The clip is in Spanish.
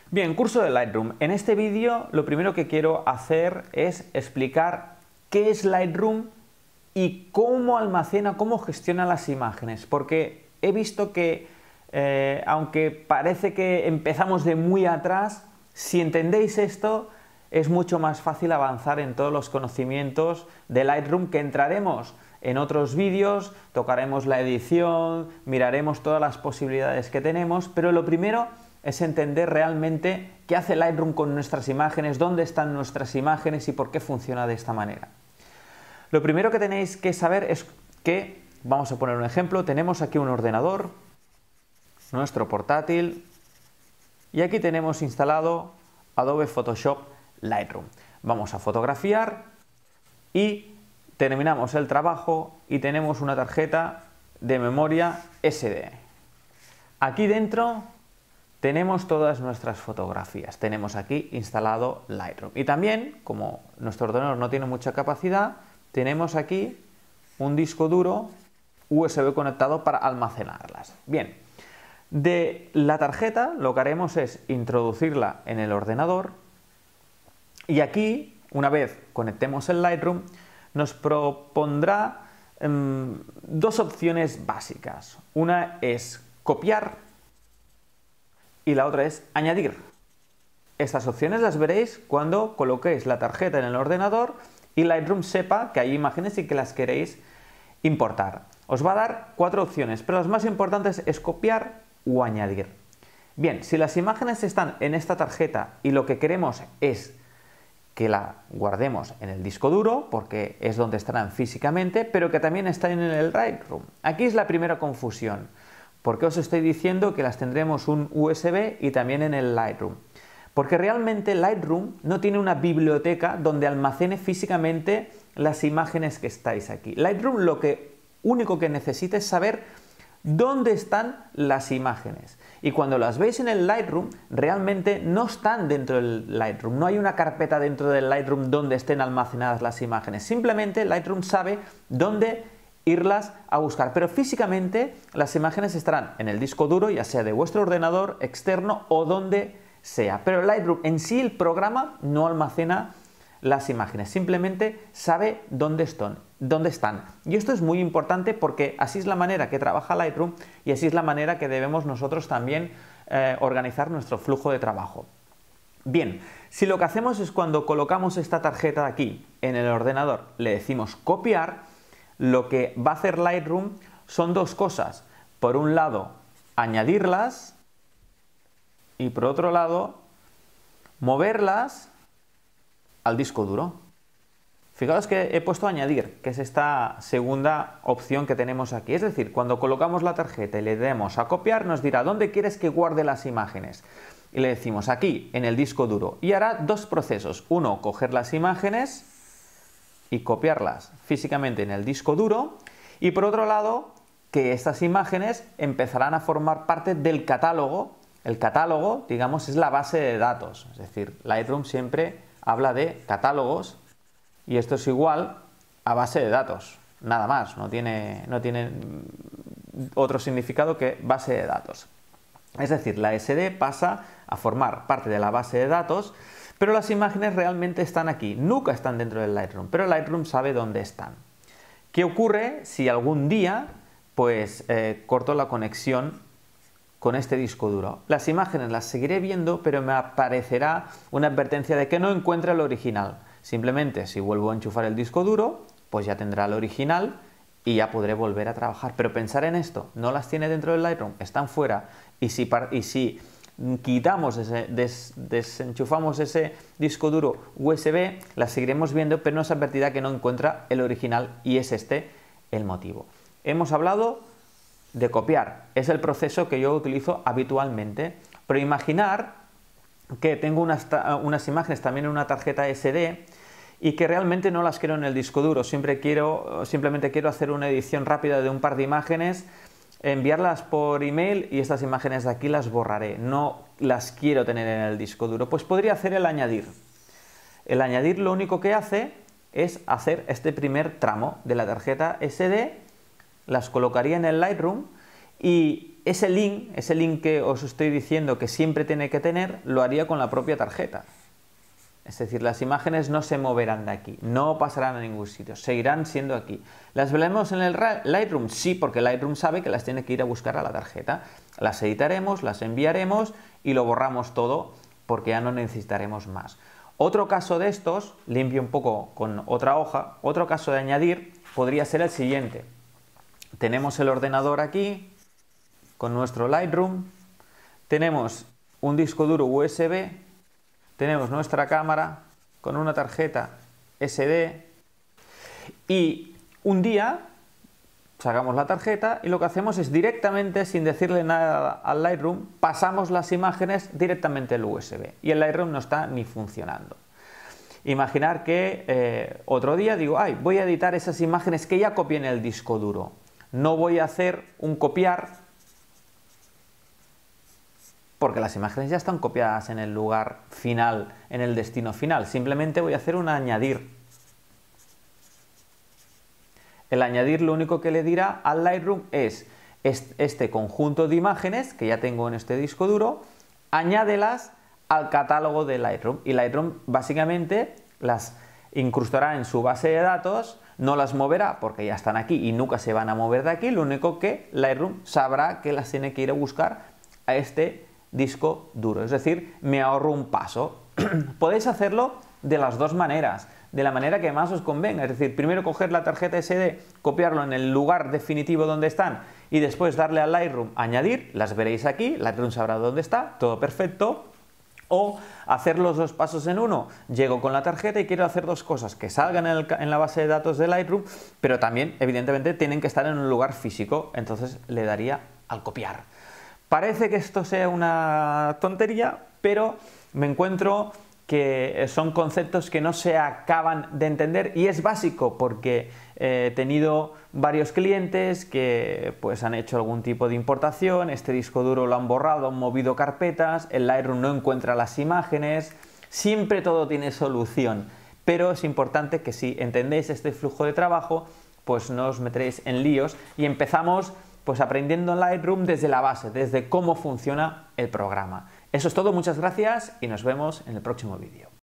Bien, curso de Lightroom. En este vídeo lo primero que quiero hacer es explicar qué es Lightroom y cómo almacena, cómo gestiona las imágenes, porque he visto que aunque parece que empezamos de muy atrás, si entendéis esto es mucho más fácil avanzar en todos los conocimientos de Lightroom, que entraremos en otros vídeos, tocaremos la edición, miraremos todas las posibilidades que tenemos, pero lo primero es entender realmente qué hace Lightroom con nuestras imágenes, dónde están nuestras imágenes y por qué funciona de esta manera. Lo primero que tenéis que saber es que, vamos a poner un ejemplo, tenemos aquí un ordenador, nuestro portátil, y aquí tenemos instalado Adobe Photoshop Lightroom. Vamos a fotografiar y terminamos el trabajo y tenemos una tarjeta de memoria SD. Aquí dentro tenemos todas nuestras fotografías, tenemos aquí instalado Lightroom. Y también, como nuestro ordenador no tiene mucha capacidad, tenemos aquí un disco duro USB conectado para almacenarlas. Bien, de la tarjeta lo que haremos es introducirla en el ordenador y aquí, una vez conectemos el Lightroom, nos propondrá dos opciones básicas. Una es copiar y la otra es añadir. Estas opciones las veréis cuando coloquéis la tarjeta en el ordenador y Lightroom sepa que hay imágenes y que las queréis importar. Os va a dar cuatro opciones, pero las más importantes es copiar o añadir. Bien, si las imágenes están en esta tarjeta y lo que queremos es que la guardemos en el disco duro, porque es donde estarán físicamente, pero que también están en el Lightroom. Aquí es la primera confusión. ¿Por qué os estoy diciendo que las tendremos un USB y también en el Lightroom? Porque realmente Lightroom no tiene una biblioteca donde almacene físicamente las imágenes que estáis aquí. Lightroom lo único que necesita es saber dónde están las imágenes. Y cuando las veis en el Lightroom, realmente no están dentro del Lightroom. No hay una carpeta dentro del Lightroom donde estén almacenadas las imágenes. Simplemente Lightroom sabe dónde irlas a buscar. Pero físicamente las imágenes estarán en el disco duro, ya sea de vuestro ordenador externo o donde sea. Pero Lightroom en sí, el programa, no almacena las imágenes. Simplemente sabe dónde están. Y esto es muy importante porque así es la manera que trabaja Lightroom y así es la manera que debemos nosotros también organizar nuestro flujo de trabajo. Bien, si lo que hacemos es cuando colocamos esta tarjeta aquí en el ordenador, le decimos copiar, lo que va a hacer Lightroom son dos cosas. Por un lado, añadirlas y por otro lado, moverlas al disco duro. Fijaos que he puesto añadir, que es esta segunda opción que tenemos aquí. Es decir, cuando colocamos la tarjeta y le demos a copiar, nos dirá ¿dónde quieres que guarde las imágenes? Y le decimos aquí, en el disco duro. Y hará dos procesos. Uno, coger las imágenes y copiarlas físicamente en el disco duro. Y por otro lado, que estas imágenes empezarán a formar parte del catálogo. El catálogo, digamos, es la base de datos. Es decir, Lightroom siempre habla de catálogos y esto es igual a base de datos, nada más, no tiene otro significado que base de datos. Es decir, la SD pasa a formar parte de la base de datos, pero las imágenes realmente están aquí, nunca están dentro del Lightroom, pero Lightroom sabe dónde están. ¿Qué ocurre si algún día pues corto la conexión con este disco duro? Las imágenes las seguiré viendo, pero me aparecerá una advertencia de que no encuentra el original. Simplemente si vuelvo a enchufar el disco duro, pues ya tendrá el original y ya podré volver a trabajar. Pero pensar en esto, no las tiene dentro del Lightroom, están fuera. Y si quitamos desenchufamos ese disco duro USB, las seguiremos viendo, pero nos advertirá que no encuentra el original y es este el motivo. Hemos hablado de copiar, es el proceso que yo utilizo habitualmente, pero imaginar que tengo unas imágenes también en una tarjeta SD y que realmente no las quiero en el disco duro, simplemente quiero hacer una edición rápida de un par de imágenes, enviarlas por email y estas imágenes de aquí las borraré, no las quiero tener en el disco duro. Pues podría hacer el añadir. El añadir lo único que hace es hacer este primer tramo de la tarjeta SD, las colocaría en el Lightroom y ese link que os estoy diciendo que siempre tiene que tener, lo haría con la propia tarjeta. Es decir, las imágenes no se moverán de aquí, no pasarán a ningún sitio, seguirán siendo aquí. ¿Las veremos en el Lightroom? Sí, porque Lightroom sabe que las tiene que ir a buscar a la tarjeta. Las editaremos, las enviaremos y lo borramos todo porque ya no necesitaremos más. Otro caso de estos, limpio un poco con otra hoja, otro caso de añadir podría ser el siguiente. Tenemos el ordenador aquí con nuestro Lightroom, tenemos un disco duro USB, tenemos nuestra cámara con una tarjeta SD y un día sacamos la tarjeta y lo que hacemos es directamente, sin decirle nada al Lightroom, pasamos las imágenes directamente al USB y el Lightroom no está ni funcionando. Imaginar que otro día digo, ay, voy a editar esas imágenes que ya copié en el disco duro. No voy a hacer un copiar porque las imágenes ya están copiadas en el lugar final, en el destino final. Simplemente voy a hacer un añadir. El añadir lo único que le dirá al Lightroom es este conjunto de imágenes que ya tengo en este disco duro, añádelas al catálogo de Lightroom y Lightroom básicamente las incrustará en su base de datos, no las moverá porque ya están aquí y nunca se van a mover de aquí, lo único que Lightroom sabrá que las tiene que ir a buscar a este disco duro, es decir, me ahorro un paso. Podéis hacerlo de las dos maneras, de la manera que más os convenga, es decir, primero coger la tarjeta SD, copiarlo en el lugar definitivo donde están y después darle al Lightroom añadir, las veréis aquí, Lightroom sabrá dónde está, todo perfecto. O hacer los dos pasos en uno, llego con la tarjeta y quiero hacer dos cosas que salgan en la base de datos de Lightroom, pero también evidentemente tienen que estar en un lugar físico, entonces le daría al copiar. Parece que esto sea una tontería, pero me encuentro que son conceptos que no se acaban de entender y es básico porque he tenido varios clientes que pues han hecho algún tipo de importación, este disco duro lo han borrado, han movido carpetas, el Lightroom no encuentra las imágenes, siempre todo tiene solución, pero es importante que si entendéis este flujo de trabajo, pues no os meteréis en líos y empezamos pues aprendiendo en Lightroom desde la base, desde cómo funciona el programa. Eso es todo, muchas gracias y nos vemos en el próximo vídeo.